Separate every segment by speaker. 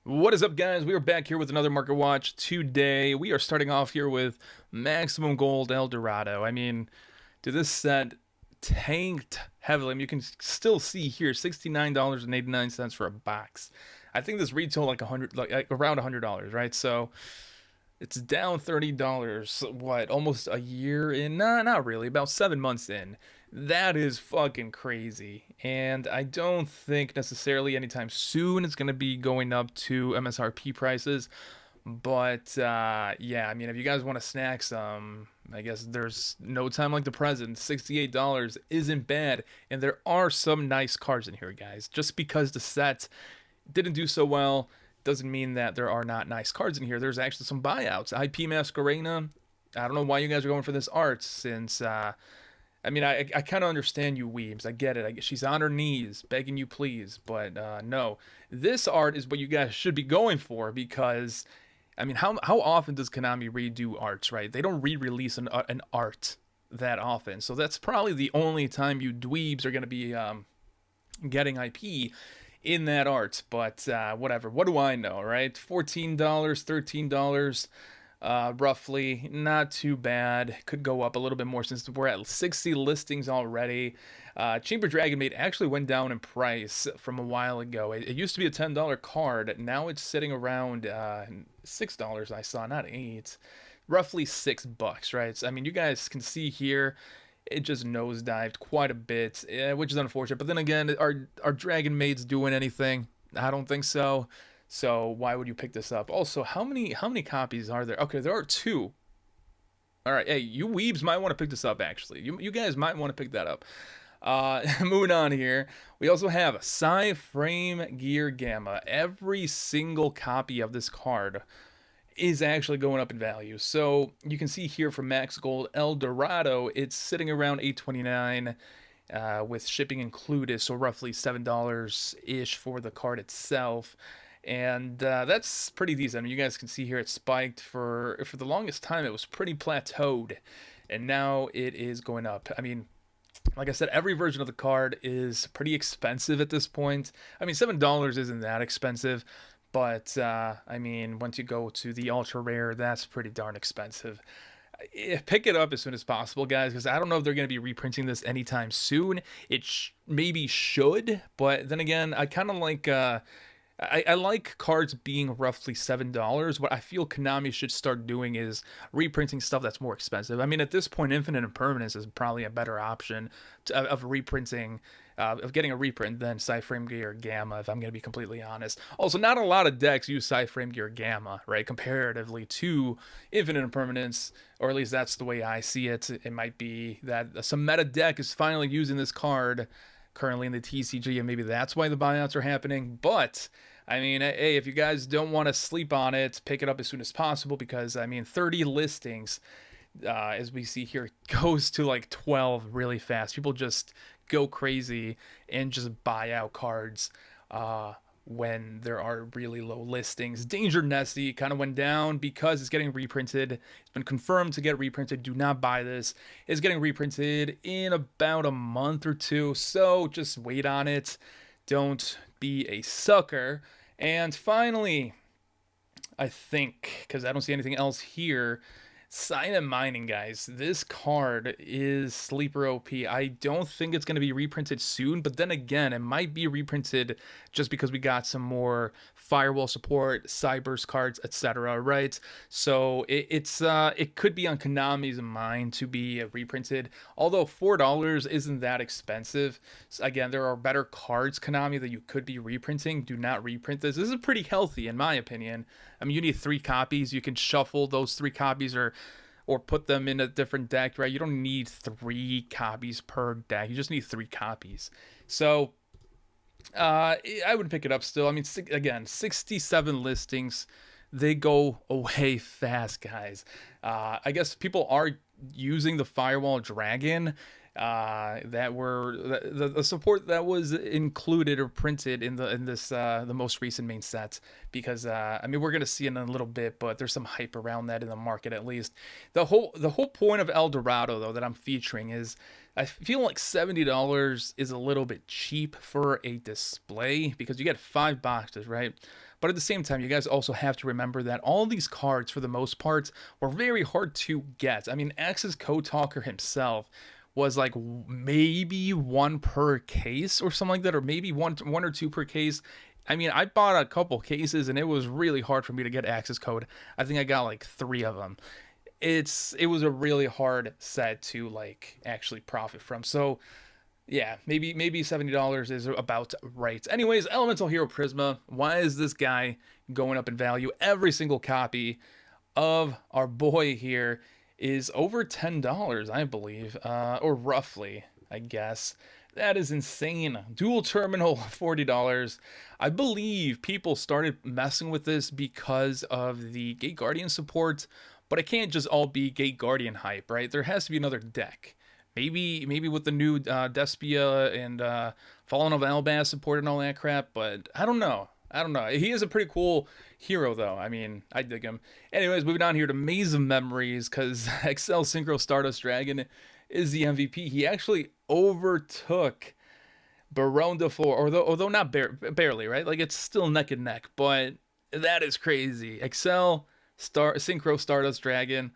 Speaker 1: What is up, guys? We are back here with another market watch. Today we are starting off here with Maximum Gold El Dorado. I mean, dude, this set tanked heavily. I mean, you can still see here $69.89 for a box. I think this retail like around $100, right? So it's down $30. What, almost a year in? Nah, not really. About 7 months in. That is fucking crazy. And I don't think necessarily anytime soon it's going to be going up to MSRP prices. But yeah, I mean, if you guys want to snack some, I guess there's no time like the present. $68 isn't bad. And there are some nice cards in here, guys. Just because the set didn't do so well doesn't mean that there are not nice cards in here. There's actually some buyouts. 𝗦𝗨𝗣𝗣𝗢𝗥𝗧. I don't know why you guys are going for this art since I mean, I kind of understand you weebs. I get it. She's on her knees begging you please. But no, this art is what you guys should be going for because, I mean, how often does Konami redo arts, right? They don't re-release an art that often. So that's probably the only time you dweebs are going to be getting IP in that art. But whatever. What do I know, right? $14, $13. Roughly, not too bad. Could go up a little bit more since we're at 60 listings already. 𝗦𝗡𝗅 Dragon Maid actually went down in price from a while ago. It used to be a $10 card. Now it's sitting around $6. I saw, not 8, roughly $6, right? So, I mean, you guys can see here. It just nosedived quite a bit, which is unfortunate. But then again, are Dragon Maids doing anything? I don't think so. So why would you pick this up? Also, how many copies are there? Okay, there are 2. All right, hey, you weebs might want to pick this up. Actually, you guys might want to pick that up. Moving on here, we also have 𝗦𝗨𝗣𝗣𝗢𝗥𝗧. Every single copy of this card is actually going up in value. So you can see here for Max Gold El Dorado, it's sitting around $8.29. With shipping included, so roughly $7 ish for the card itself. And that's pretty decent. I mean, you guys can see here it spiked for the longest time. It was pretty plateaued, and now it is going up. I mean, like I said, every version of the card is pretty expensive at this point. I mean, $7 isn't that expensive, but I mean, once you go to the ultra rare, that's pretty darn expensive. Pick it up as soon as possible, guys, because I don't know if they're going to be reprinting this anytime soon. It maybe should, but then again, I kind of like I like cards being roughly $7. What I feel Konami should start doing is reprinting stuff that's more expensive. I mean, at this point, Infinite Impermanence is probably a better option of reprinting, of getting a reprint than 𝗦𝗨𝗣𝗣𝗢𝗥𝗧, if I'm going to be completely honest. Also, not a lot of decks use 𝗦𝗨𝗣𝗣𝗢𝗥𝗧, right, comparatively to Infinite Impermanence, or at least that's the way I see it. It might be that some meta deck is finally using this card currently in the TCG, and maybe that's why the buyouts are happening. But I mean, hey, if you guys don't want to sleep on it, pick it up as soon as possible, because I mean, 30 listings, as we see here, goes to like 12 really fast. People just go crazy and just buy out cards when there are really low listings. Danger Nessie kind of went down because it's getting reprinted. It's been confirmed to get reprinted. Do not buy this. It's getting reprinted in about a month or 2, so just wait on it. Don't be a sucker. And finally, I think, because I don't see anything else here, Silent Mining, guys. This card is sleeper OP. I don't think it's going to be reprinted soon, but then again, it might be reprinted just because we got some more firewall support, Cyber's cards, etc. Right? So it could be on Konami's mind to be reprinted. Although $4 isn't that expensive. So again, there are better cards, Konami, that you could be reprinting. Do not reprint this. This is pretty healthy, in my opinion. I mean, you need 3 copies. You can shuffle those 3 copies or put them in a different deck, right? You don't need 3 copies per deck. You just need 3 copies. So I would pick it up still. I mean, again, 67 listings. They go away fast, guys. I guess people are using the Firewall Dragon. That were the support that was included or printed in this the most recent main set, because I mean, we're gonna see it in a little bit, but there's some hype around that in the market. At least the whole point of El Dorado, though, that I'm featuring is, I feel like $70 is a little bit cheap for a display, because you get 5 boxes, right? But at the same time, you guys also have to remember that all these cards, for the most part, were very hard to get. I mean, Axe's Code Talker himself was like maybe one per case or something like that, or maybe one or two per case. I mean, I bought a couple cases and it was really hard for me to get access code. I think I got like 3 of them. It was a really hard set to like actually profit from. So yeah, maybe $70 is about right. Anyways, Elemental Hero Prisma. Why is this guy going up in value? Every single copy of our boy here is over $10, I believe, or roughly, I guess. That is insane. Dual terminal, $40. I believe people started messing with this because of the Gate Guardian support, but it can't just all be Gate Guardian hype, right? There has to be another deck. Maybe with the new Despia and Fallen of Albaz support and all that crap, but I don't know. He is a pretty cool hero, though. I mean, I dig him. Anyways, moving on here to Maze of Memories, because Excel Synchro Stardust Dragon is the MVP. He actually overtook Baron de Flor, although not barely, right? Like, it's still neck and neck, but that is crazy. Excel Synchro Stardust Dragon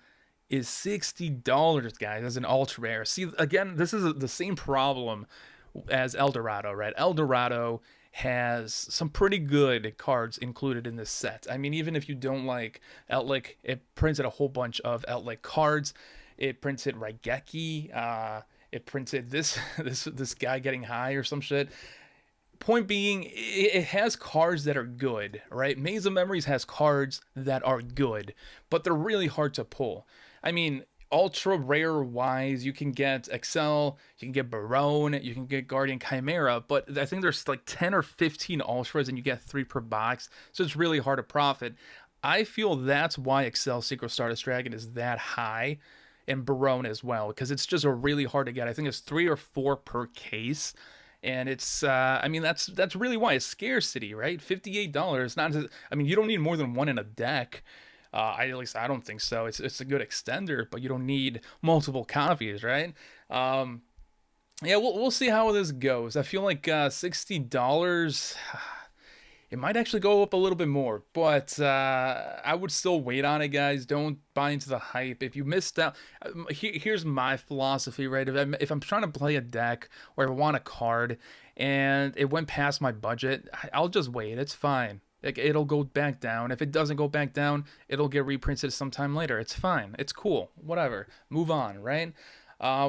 Speaker 1: is $60, guys, as an ultra rare. See, again, this is the same problem as El Dorado, right? El Dorado has some pretty good cards included in this set. I mean, even if you don't like Outlick, it printed a whole bunch of Outlick cards. It printed Raigeki. It printed this guy getting high or some shit. Point being, it has cards that are good, right? Maze of Memories has cards that are good, but they're really hard to pull. I mean, ultra rare wise, you can get Excel, you can get Baron, you can get Guardian Chimera, but I think there's like 10 or 15 ultras and you get 3 per box, so it's really hard to profit. I feel that's why Excel Secret Stardust Dragon is that high, and Baron as well, because it's just a really hard to get. I think it's 3 or 4 per case. And it's, I mean, that's really why it's scarcity, right? $58. Not, I mean, you don't need more than 1 in a deck. At least I don't think so. It's a good extender, but you don't need multiple copies, right? Yeah, we'll see how this goes. I feel like $60. It might actually go up a little bit more, but I would still wait on it, guys. Don't buy into the hype. If you missed out, here's my philosophy, right? If I'm trying to play a deck or I want a card and it went past my budget, I'll just wait. It's fine. Like, it'll go back down. If it doesn't go back down, it'll get reprinted sometime later. It's fine. It's cool. Whatever. Move on, right?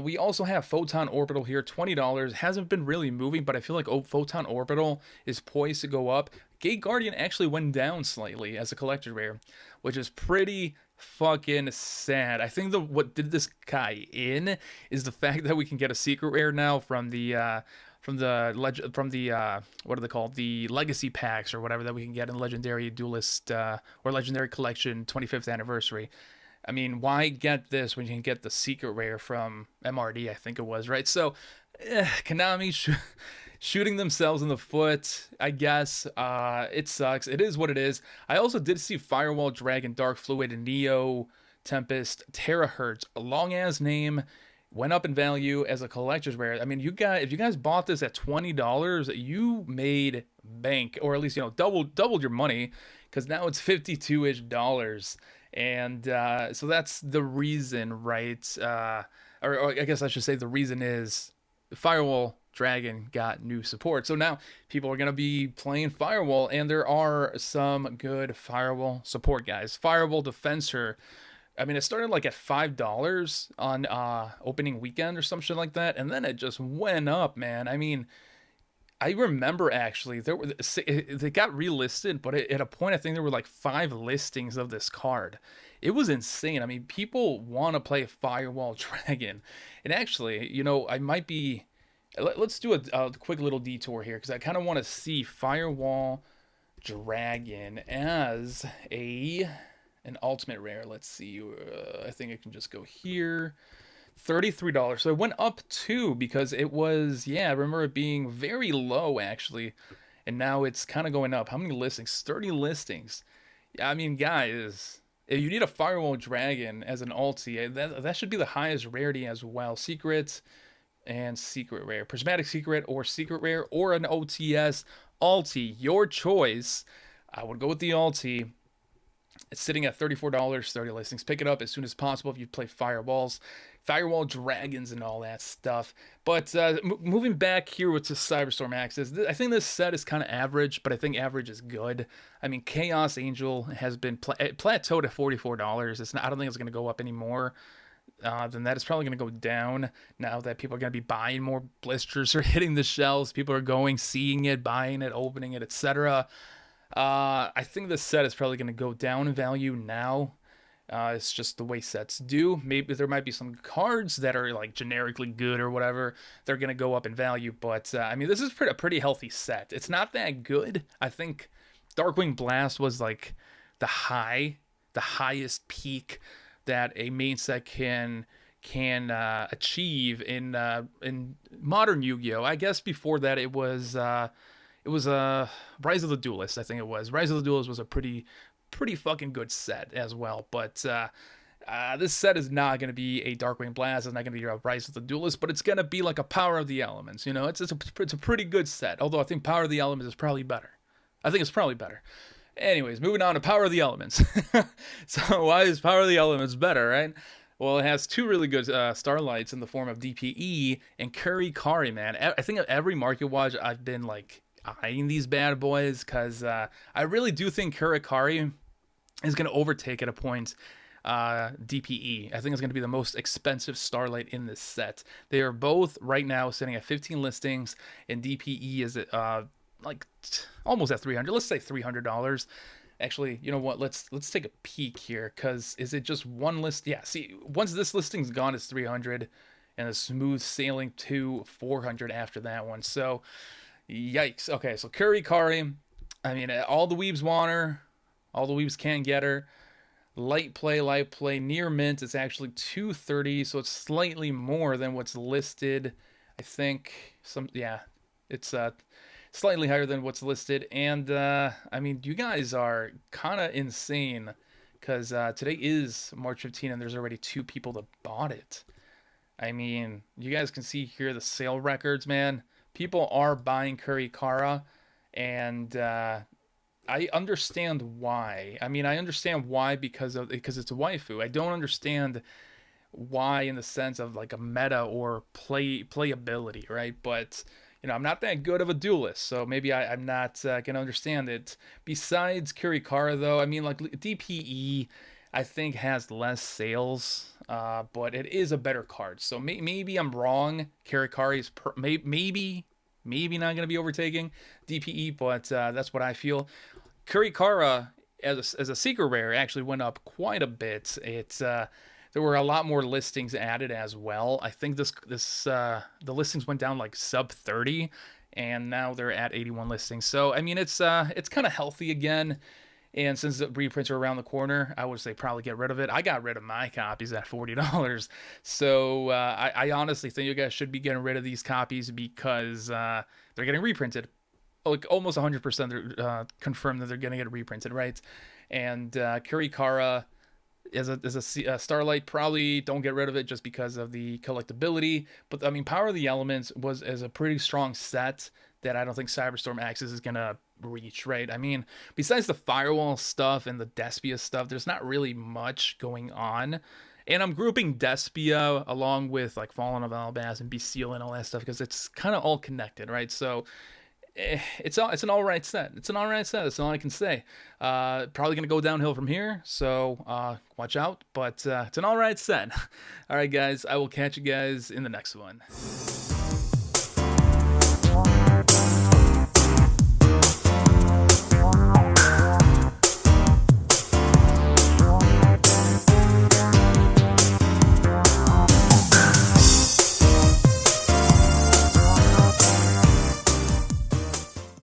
Speaker 1: We also have Photon Orbital here, $20. Hasn't been really moving, but I feel like Photon Orbital is poised to go up. Gate Guardian actually went down slightly as a collector rare, which is pretty fucking sad. I think what did this guy in is the fact that we can get a secret rare now from the what are they called? The legacy packs or whatever that we can get in Legendary Duelist or Legendary Collection 25th anniversary. I mean, why get this when you can get the secret rare from MRD, I think it was, right? So, Konami shooting themselves in the foot, I guess. It sucks. It is what it is. I also did see Firewall Dragon, Dark Fluid, and Neo Tempest, Terahertz, a long-ass name, went up in value as a collector's rare. I mean, if you guys bought this at $20, you made bank, or at least, doubled your money, because now it's $52-ish. And so that's the reason, right? Or I guess I should say the reason is Firewall Dragon got new support. So now people are going to be playing Firewall, and there are some good Firewall support guys. Firewall Defensor, I mean, it started like at $5 on opening weekend or some shit like that, and then it just went up, man. I mean, I remember actually they got relisted, but at a point I think there were like 5 listings of this card. It was insane. I mean, people want to play Firewall Dragon, and actually, I might be. Let's do a quick little detour here because I kind of want to see Firewall Dragon as an ultimate rare. Let's see. I think I can just go here. $33. So it went up too because it was, I remember it being very low actually, and now it's kind of going up. How many listings? 30 listings. Yeah, I mean, guys, if you need a Firewall Dragon as an ulti, that should be the highest rarity as well. Secret and secret rare, prismatic secret or secret rare, or an OTS ulti, your choice. I would go with the Alti. It's sitting at $34, 30 listings. Pick it up as soon as possible if you play Firewall Dragons and all that stuff. But moving back here with the Cyberstorm Axes, I think this set is kind of average, but I think average is good. I mean, Chaos Angel has been plateaued at $44. I don't think it's going to go up anymore than that. It's probably going to go down now that people are going to be buying more blisters or hitting the shelves. People are going, seeing it, buying it, opening it, etc. I think this set is probably going to go down in value now. It's just the way sets do. Maybe there might be some cards that are like generically good or whatever. They're going to go up in value. But, I mean, this is a pretty healthy set. It's not that good. I think Darkwing Blast was like the highest peak that a main set can achieve in modern Yu-Gi-Oh! I guess before that it was Rise of the Duelist. I think it was Rise of the Duelist was a pretty fucking good set as well. But this set is not going to be a Darkwing Blast. It's not going to be a Rise of the Duelist, but it's going to be like a Power of the Elements. You know, it's a pretty good set. Although I think Power of the Elements is probably better. I think it's probably better. Anyways, moving on to Power of the Elements. So why is Power of the Elements better, right? Well, it has two really good Starlights in the form of DPE and Kurikari, man. I think at every market watch I've been like eyeing these bad boys because I really do think Kurikari is going to overtake at a point DPE. I think it's going to be the most expensive Starlight in this set. They are both right now sitting at 15 listings, and DPE is like almost at $300. Let's say $300. Actually, you know what? Let's take a peek here, because is it just one list? Yeah, see, once this listing's gone, it's 300, and a smooth sailing to 400 after that one. So, yikes. Okay, so Kurikari, I mean, all the weebs want her, all the weebs can get her. Light play, near mint, it's actually 230, so it's slightly more than what's listed. I think it's slightly higher than what's listed. And I mean, you guys are kind of insane, because today is March 15th and there's already 2 people that bought it. I mean, you guys can see here the sale records, man. People are buying Kurikara, and I understand why. I mean, I understand why because it's a waifu. I don't understand why in the sense of like a meta or playability, right? But you know, I'm not that good of a duelist, so maybe I'm not gonna understand it. Besides Kurikara, though, I mean, like DPE, I think has less sales, but it is a better card. So maybe I'm wrong. Kurikari is maybe not gonna be overtaking DPE, but that's what I feel. Kurikara as a secret rare actually went up quite a bit. There were a lot more listings added as well. I think the listings went down like sub 30, and now they're at 81 listings. So I mean, it's kind of healthy again. And since the reprints are around the corner, I would say probably get rid of it. I got rid of my copies at $40. So I honestly think you guys should be getting rid of these copies, because they're getting reprinted. Like almost 100% they're confirmed that they're going to get reprinted, right? And Kurikara as a Starlight, probably don't get rid of it just because of the collectability. But I mean, Power of the Elements is a pretty strong set that I don't think Cyberstorm Axis is going to reach, right? I mean, besides the Firewall stuff and the Despia stuff, there's not really much going on. And I'm grouping Despia along with like Fallen of Albaz and Bastille and all that stuff, because it's kind of all connected, right? So it's an all right set. It's an all right set. That's all I can say. Probably gonna go downhill from here, so watch out. But it's an all right set. All right, guys. I will catch you guys in the next one.